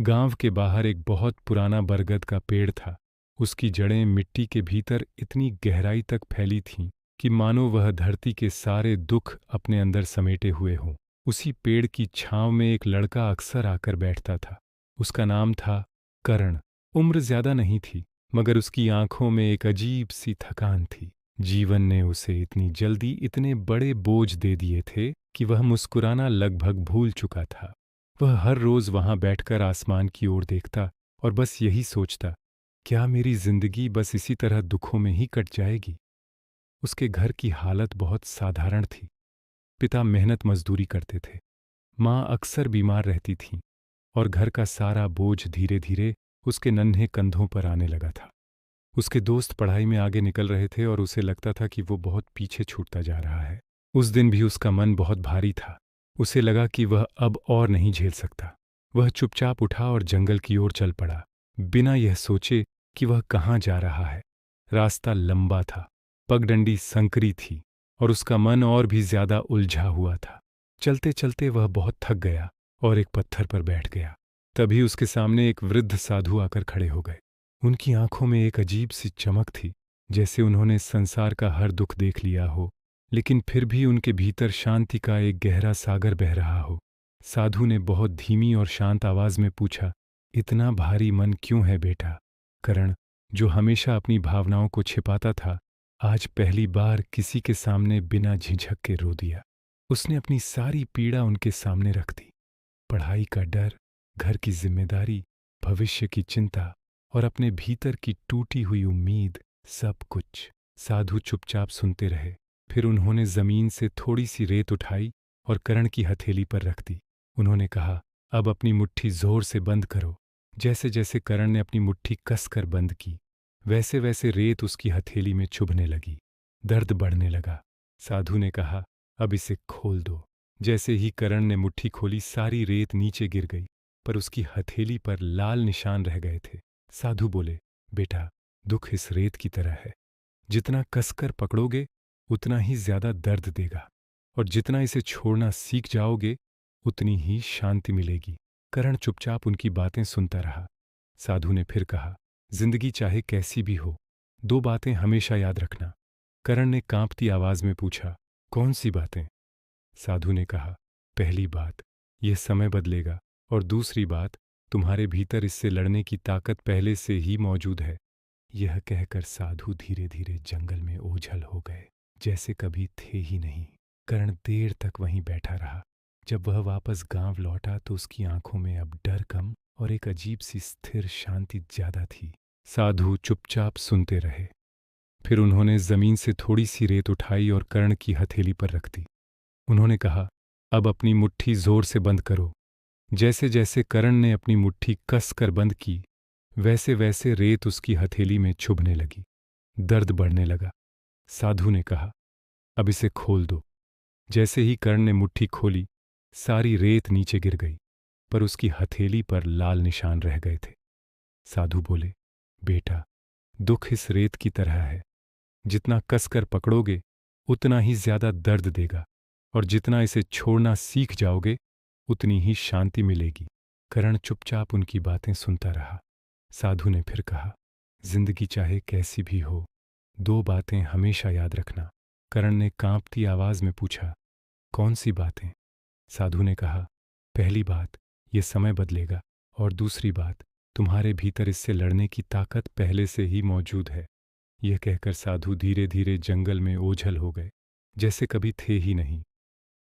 गांव के बाहर एक बहुत पुराना बरगद का पेड़ था। उसकी जड़ें मिट्टी के भीतर इतनी गहराई तक फैली थीं कि मानो वह धरती के सारे दुख अपने अंदर समेटे हुए हों। उसी पेड़ की छांव में एक लड़का अक्सर आकर बैठता था। उसका नाम था करण। उम्र ज्यादा नहीं थी, मगर उसकी आंखों में एक अजीब सी थकान थी। जीवन ने उसे इतनी जल्दी इतने बड़े बोझ दे दिए थे कि वह मुस्कुराना लगभग भूल चुका था। वह हर रोज वहां बैठकर आसमान की ओर देखता और बस यही सोचता, क्या मेरी जिंदगी बस इसी तरह दुखों में ही कट जाएगी। उसके घर की हालत बहुत साधारण थी। पिता मेहनत मजदूरी करते थे, माँ अक्सर बीमार रहती थीं और घर का सारा बोझ धीरे धीरे उसके नन्हे कंधों पर आने लगा था। उसके दोस्त पढ़ाई में आगे निकल रहे थे और उसे लगता था कि वो बहुत पीछे छूटता जा रहा है। उस दिन भी उसका मन बहुत भारी था। उसे लगा कि वह अब और नहीं झेल सकता। वह चुपचाप उठा और जंगल की ओर चल पड़ा, बिना यह सोचे कि वह कहाँ जा रहा है। रास्ता लंबा था, पगडंडी संकरी थी और उसका मन और भी ज्यादा उलझा हुआ था। चलते चलते वह बहुत थक गया और एक पत्थर पर बैठ गया। तभी उसके सामने एक वृद्ध साधु आकर खड़े हो गए। उनकी आंखों में एक अजीब सी चमक थी, जैसे उन्होंने संसार का हर दुख देख लिया हो, लेकिन फिर भी उनके भीतर शांति का एक गहरा सागर बह रहा हो। साधु ने बहुत धीमी और शांत आवाज में पूछा, इतना भारी मन क्यों है बेटा? करण, जो हमेशा अपनी भावनाओं को छिपाता था, आज पहली बार किसी के सामने बिना झिझक के रो दिया। उसने अपनी सारी पीड़ा उनके सामने रख दी। पढ़ाई का डर, घर की जिम्मेदारी, भविष्य की चिंता और अपने भीतर की टूटी हुई उम्मीद, सब कुछ। साधु चुपचाप सुनते रहे। फिर उन्होंने जमीन से थोड़ी सी रेत उठाई और करण की हथेली पर रख दी। उन्होंने कहा, अब अपनी मुट्ठी जोर से बंद करो। जैसे जैसे करण ने अपनी मुट्ठी कसकर बंद की, वैसे वैसे रेत उसकी हथेली में चुभने लगी। दर्द बढ़ने लगा। साधु ने कहा, अब इसे खोल दो। जैसे ही करण ने मुट्ठी खोली, सारी रेत नीचे गिर गई, पर उसकी हथेली पर लाल निशान रह गए थे। साधु बोले, बेटा, दुख इस रेत की तरह है। जितना कसकर पकड़ोगे उतना ही ज्यादा दर्द देगा, और जितना इसे छोड़ना सीख जाओगे उतनी ही शांति मिलेगी। करण चुपचाप उनकी बातें सुनता रहा। साधु ने फिर कहा, जिंदगी चाहे कैसी भी हो, दो बातें हमेशा याद रखना। करण ने कांपती आवाज में पूछा, कौन सी बातें? साधु ने कहा, पहली बात, यह समय बदलेगा, और दूसरी बात, तुम्हारे भीतर इससे लड़ने की ताकत पहले से ही मौजूद है। यह कहकर साधु धीरे धीरे जंगल में ओझल हो गए, जैसे कभी थे ही नहीं। करण देर तक वहीं बैठा रहा। जब वह वापस गांव लौटा तो उसकी आंखों में अब डर कम और एक अजीब सी स्थिर शांति ज्यादा थी। साधु चुपचाप सुनते रहे। फिर उन्होंने जमीन से थोड़ी सी रेत उठाई और कर्ण की हथेली पर रख दी। उन्होंने कहा, अब अपनी मुट्ठी जोर से बंद करो। जैसे जैसे कर्ण ने अपनी मुट्ठी कस कर बंद की, वैसे वैसे रेत उसकी हथेली में चुभने लगी। दर्द बढ़ने लगा। साधु ने कहा, अब इसे खोल दो। जैसे ही कर्ण ने मुट्ठी खोली, सारी रेत नीचे गिर गई, पर उसकी हथेली पर लाल निशान रह गए थे। साधु बोले, बेटा, दुख इस रेत की तरह है। जितना कसकर पकड़ोगे उतना ही ज्यादा दर्द देगा, और जितना इसे छोड़ना सीख जाओगे उतनी ही शांति मिलेगी। करण चुपचाप उनकी बातें सुनता रहा। साधु ने फिर कहा, जिंदगी चाहे कैसी भी हो, दो बातें हमेशा याद रखना। करण ने कांपती आवाज में पूछा, कौन सी बातें? साधु ने कहा, पहली बात, ये समय बदलेगा, और दूसरी बात, तुम्हारे भीतर इससे लड़ने की ताकत पहले से ही मौजूद है। यह कहकर साधु धीरे धीरे जंगल में ओझल हो गए, जैसे कभी थे ही नहीं।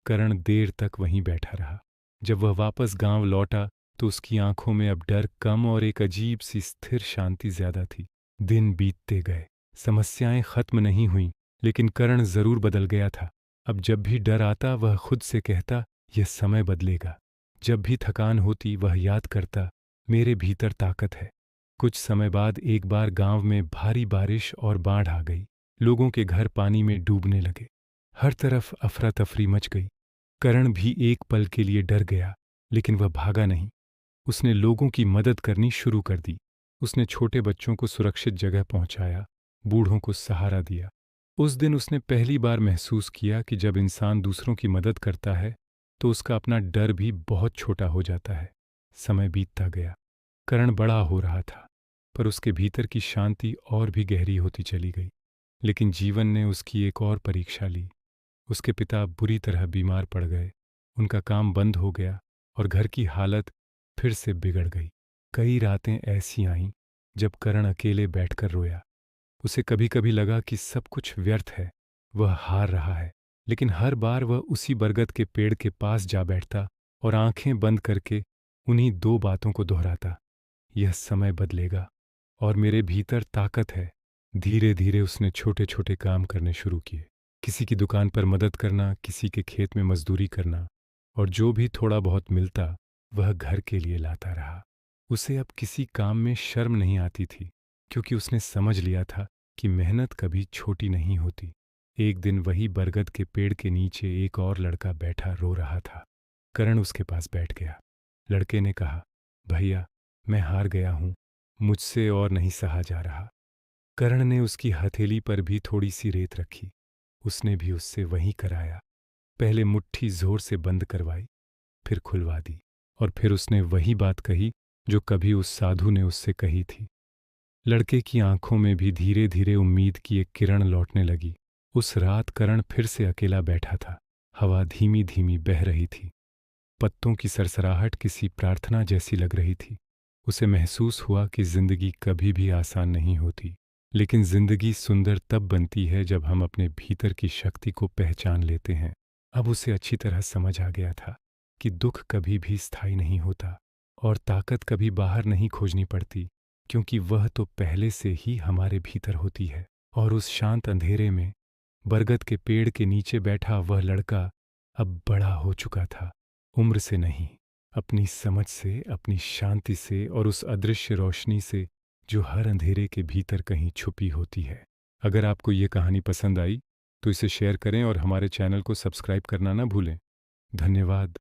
करण देर तक वहीं बैठा रहा। जब वह वापस गांव लौटा तो उसकी आंखों में अब डर कम और एक अजीब सी स्थिर शांति ज्यादा थी। दिन बीतते गए, समस्याएं खत्म नहीं हुईं, लेकिन करण जरूर बदल गया था। अब जब भी डर आता वह खुद से कहता, यह समय बदलेगा। जब भी थकान होती वह याद करता, मेरे भीतर ताकत है। कुछ समय बाद एक बार गांव में भारी बारिश और बाढ़ आ गई। लोगों के घर पानी में डूबने लगे। हर तरफ अफरा तफरी मच गई। करण भी एक पल के लिए डर गया, लेकिन वह भागा नहीं। उसने लोगों की मदद करनी शुरू कर दी। उसने छोटे बच्चों को सुरक्षित जगह पहुंचाया, बूढ़ों को सहारा दिया। उस दिन उसने पहली बार महसूस किया कि जब इंसान दूसरों की मदद करता है तो उसका अपना डर भी बहुत छोटा हो जाता है। समय बीतता गया। करण बड़ा हो रहा था, पर उसके भीतर की शांति और भी गहरी होती चली गई। लेकिन जीवन ने उसकी एक और परीक्षा ली। उसके पिता बुरी तरह बीमार पड़ गए, उनका काम बंद हो गया और घर की हालत फिर से बिगड़ गई। कई रातें ऐसी आईं जब करण अकेले बैठकर रोया। उसे कभी कभी लगा कि सब कुछ व्यर्थ है, वह हार रहा है। लेकिन हर बार वह उसी बरगद के पेड़ के पास जा बैठता और आंखें बंद करके उन्हीं दो बातों को दोहराता, यह समय बदलेगा और मेरे भीतर ताकत है। धीरे धीरे उसने छोटे छोटे काम करने शुरू किए, किसी की दुकान पर मदद करना, किसी के खेत में मजदूरी करना, और जो भी थोड़ा बहुत मिलता वह घर के लिए लाता रहा। उसे अब किसी काम में शर्म नहीं आती थी, क्योंकि उसने समझ लिया था कि मेहनत कभी छोटी नहीं होती। एक दिन वही बरगद के पेड़ के नीचे एक और लड़का बैठा रो रहा था। करण उसके पास बैठ गया। लड़के ने कहा, भैया, मैं हार गया हूं, मुझसे और नहीं सहा जा रहा। करण ने उसकी हथेली पर भी थोड़ी सी रेत रखी। उसने भी उससे वही कराया। पहले मुट्ठी जोर से बंद करवाई, फिर खुलवा दी, और फिर उसने वही बात कही जो कभी उस साधु ने उससे कही थी। लड़के की आंखों में भी धीरे धीरे उम्मीद की एक किरण लौटने लगी। उस रात करण फिर से अकेला बैठा था। हवा धीमी धीमी बह रही थी। पत्तों की सरसराहट किसी प्रार्थना जैसी लग रही थी। उसे महसूस हुआ कि जिंदगी कभी भी आसान नहीं होती, लेकिन जिंदगी सुंदर तब बनती है जब हम अपने भीतर की शक्ति को पहचान लेते हैं। अब उसे अच्छी तरह समझ आ गया था कि दुख कभी भी स्थायी नहीं होता और ताकत कभी बाहर नहीं खोजनी पड़ती, क्योंकि वह तो पहले से ही हमारे भीतर होती है। और उस शांत अंधेरे में बरगद के पेड़ के नीचे बैठा वह लड़का अब बड़ा हो चुका था, उम्र से नहीं, अपनी समझ से, अपनी शांति से और उस अदृश्य रोशनी से जो हर अंधेरे के भीतर कहीं छुपी होती है। अगर आपको ये कहानी पसंद आई तो इसे शेयर करें और हमारे चैनल को सब्सक्राइब करना ना भूलें। धन्यवाद।